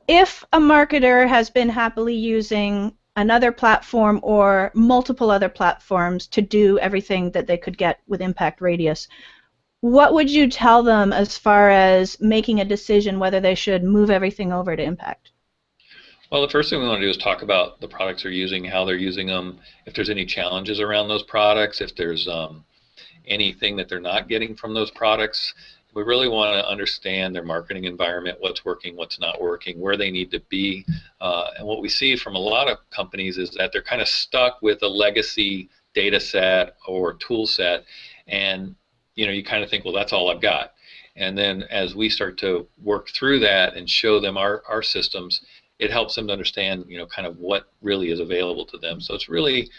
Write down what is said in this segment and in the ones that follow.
if a marketer has been happily using another platform or multiple other platforms to do everything that they could get with Impact Radius, what would you tell them as far as making a decision whether they should move everything over to Impact? Well, the first thing we want to do is talk about the products they're using, how they're using them, if there's any challenges around those products, if there's anything that they're not getting from those products. We really want to understand their marketing environment, what's working, what's not working, where they need to be. And what we see from a lot of companies is that they're kind of stuck with a legacy data set or tool set, and you kind of think, well, that's all I've got. And then as we start to work through that and show them our systems, it helps them to understand, kind of what really is available to them. So it's really,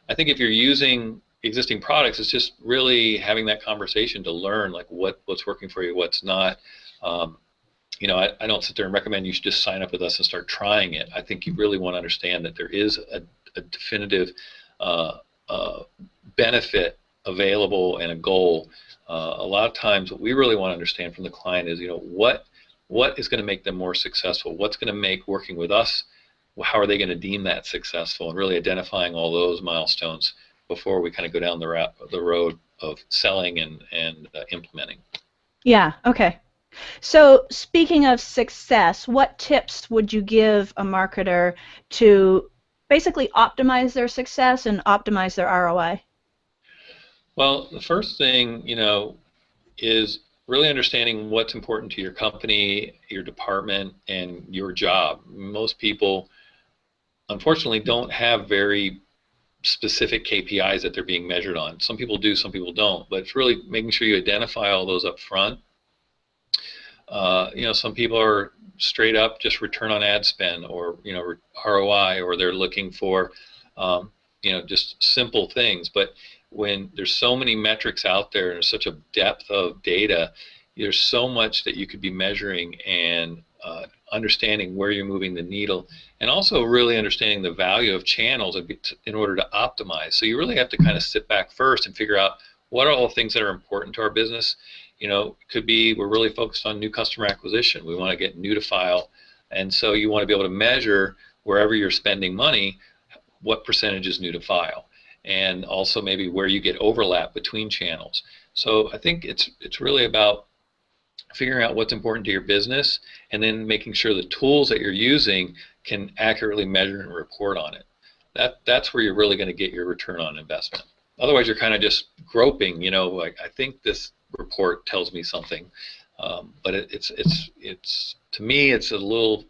I think if you're using existing products, it's just really having that conversation to learn like what's working for you, what's not. I don't sit there and recommend you should just sign up with us and start trying it. I think you really want to understand that there is a definitive benefit available and a goal. A lot of times what we really want to understand from the client is, what is going to make them more successful? What's going to make working with us, how are they going to deem that successful? And really identifying all those milestones before we kind of go down the road of selling and implementing. Yeah, okay. So speaking of success, what tips would you give a marketer to basically optimize their success and optimize their ROI? Well, the first thing, is really understanding what's important to your company, your department, and your job. Most people, unfortunately, don't have very specific KPIs that they're being measured on. Some people do, some people don't, but it's really making sure you identify all those up front. Some people are straight up just return on ad spend, or ROI, or they're looking for just simple things. But when there's so many metrics out there and there's such a depth of data, there's so much that you could be measuring and understanding where you're moving the needle, and also really understanding the value of channels in order to optimize. So you really have to kind of sit back first and figure out what are all the things that are important to our business. It could be we're really focused on new customer acquisition. We want to get new to file, and so you want to be able to measure wherever you're spending money, what percentage is new to file, and also maybe where you get overlap between channels. So I think it's really about figuring out what's important to your business, and then making sure the tools that you're using can accurately measure and report on it. That's where you're really going to get your return on investment. Otherwise, you're kind of just groping. Like, I think this report tells me something, but it's to me it's a little.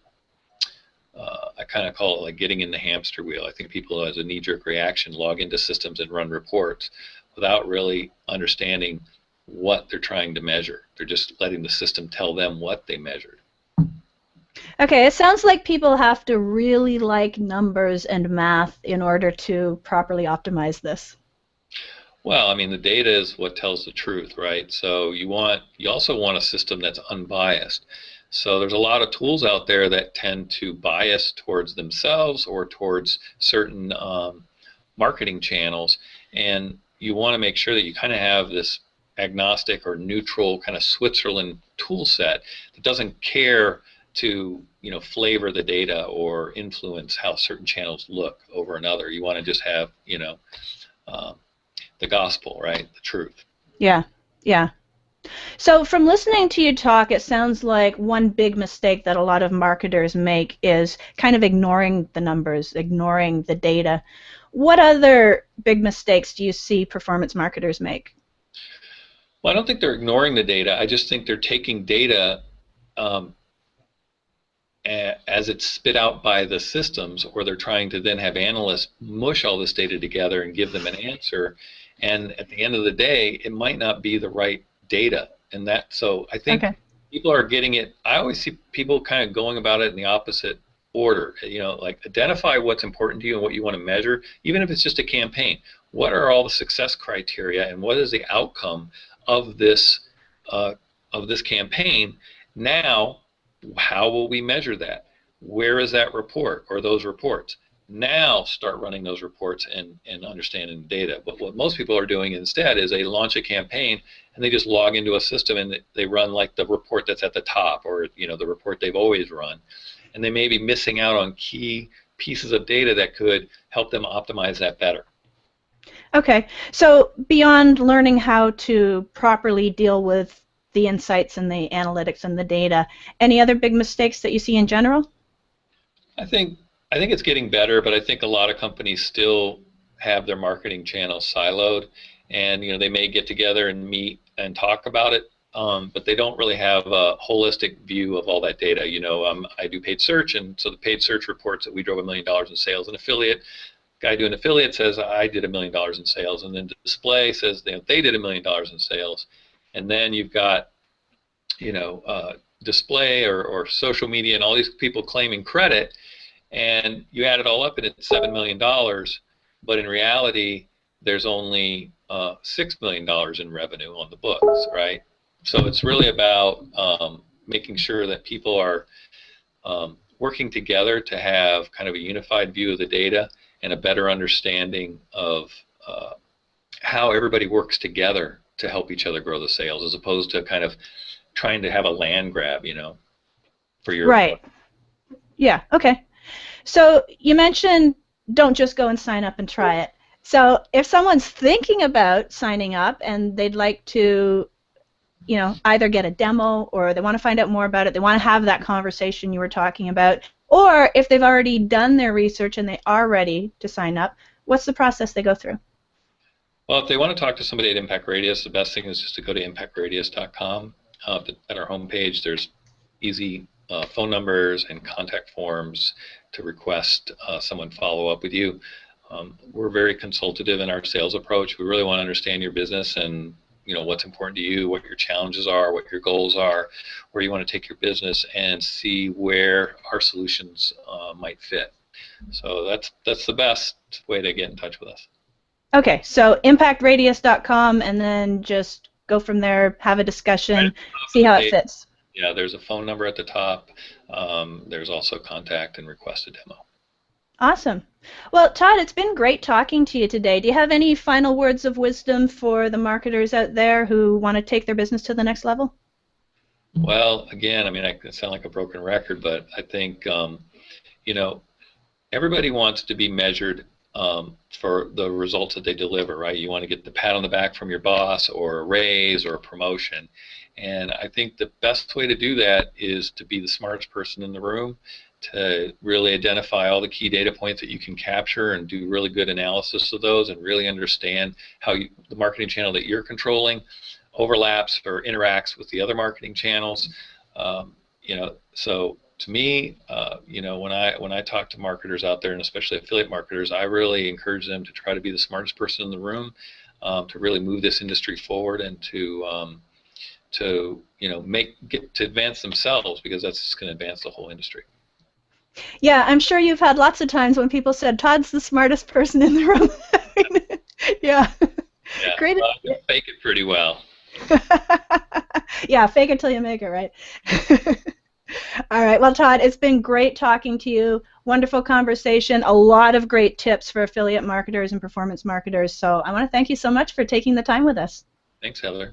I kind of call it like getting in the hamster wheel. I think people, as a knee-jerk reaction, log into systems and run reports without really understanding what they're trying to measure. They're just letting the system tell them what they measured. Okay, it sounds like people have to really like numbers and math in order to properly optimize this. Well, I mean, the data is what tells the truth, right? So you also want a system that's unbiased. So there's a lot of tools out there that tend to bias towards themselves or towards certain marketing channels, and you want to make sure that you kind of have this agnostic or neutral kind of Switzerland tool set that doesn't care to flavor the data or influence how certain channels look over another. You want to just have the gospel, right? The truth. Yeah, yeah. So from listening to you talk, it sounds like one big mistake that a lot of marketers make is kind of ignoring the numbers, ignoring the data. What other big mistakes do you see performance marketers make? Well, I don't think they're ignoring the data. I just think they're taking data as it's spit out by the systems, or they're trying to then have analysts mush all this data together and give them an answer. And at the end of the day, it might not be the right data. And so I think people are getting it. I always see people kind of going about it in the opposite order. Like, identify what's important to you and what you want to measure, even if it's just a campaign. What are all the success criteria, and what is the outcome of this campaign? Now, how will we measure that? Where is that report or those reports? Now start running those reports and understanding the data. But what most people are doing instead is they launch a campaign and they just log into a system and they run like the report that's at the top, or the report they've always run. and they may be missing out on key pieces of data that could help them optimize that better. Okay, so beyond learning how to properly deal with the insights and the analytics and the data, any other big mistakes that you see in general? I think it's getting better, but I think a lot of companies still have their marketing channels siloed, and they may get together and meet and talk about it, but they don't really have a holistic view of all that data. I do paid search, and so the paid search reports that we drove $1 million in sales. An affiliate guy doing affiliate says I did $1 million in sales, and then display says they did $1 million in sales, and then you've got display or social media and all these people claiming credit, and you add it all up and it's $7 million, but in reality there's only $6 million in revenue on the books, right? So it's really about making sure that people are working together to have kind of a unified view of the data and a better understanding of how everybody works together to help each other grow the sales, as opposed to kind of trying to have a land grab, for your right. Yeah. Okay. So you mentioned don't just go and sign up and try it. So if someone's thinking about signing up and they'd like to, either get a demo or they want to find out more about it, they want to have that conversation you were talking about, or if they've already done their research and they are ready to sign up, what's the process they go through? Well, if they want to talk to somebody at Impact Radius, the best thing is just to go to impactradius.com. At our homepage, there's easy phone numbers and contact forms to request someone follow up with you. We're very consultative in our sales approach. We really want to understand your business and what's important to you, what your challenges are, what your goals are, where you want to take your business, and see where our solutions might fit. So that's the best way to get in touch with us. Okay, so impactradius.com, and then just go from there, have a discussion, see how it fits. Yeah, there's a phone number at the top. There's also contact and request a demo. Awesome. Well, Todd, it's been great talking to you today. Do you have any final words of wisdom for the marketers out there who want to take their business to the next level? Well, again, I sound like a broken record, but I think, everybody wants to be measured for the results that they deliver, right? You want to get the pat on the back from your boss, or a raise, or a promotion. And I think the best way to do that is to be the smartest person in the room, to really identify all the key data points that you can capture and do really good analysis of those, and really understand how the marketing channel that you're controlling overlaps or interacts with the other marketing channels. So to me, when I talk to marketers out there, and especially affiliate marketers, I really encourage them to try to be the smartest person in the room, to really move this industry forward, and to advance themselves, because that's just going to advance the whole industry. Yeah, I'm sure you've had lots of times when people said, Todd's the smartest person in the room. Yeah. Great. Well, I can fake it pretty well. Yeah, fake it till you make it, right? All right. Well, Todd, it's been great talking to you. Wonderful conversation. A lot of great tips for affiliate marketers and performance marketers. So I want to thank you so much for taking the time with us. Thanks, Heather.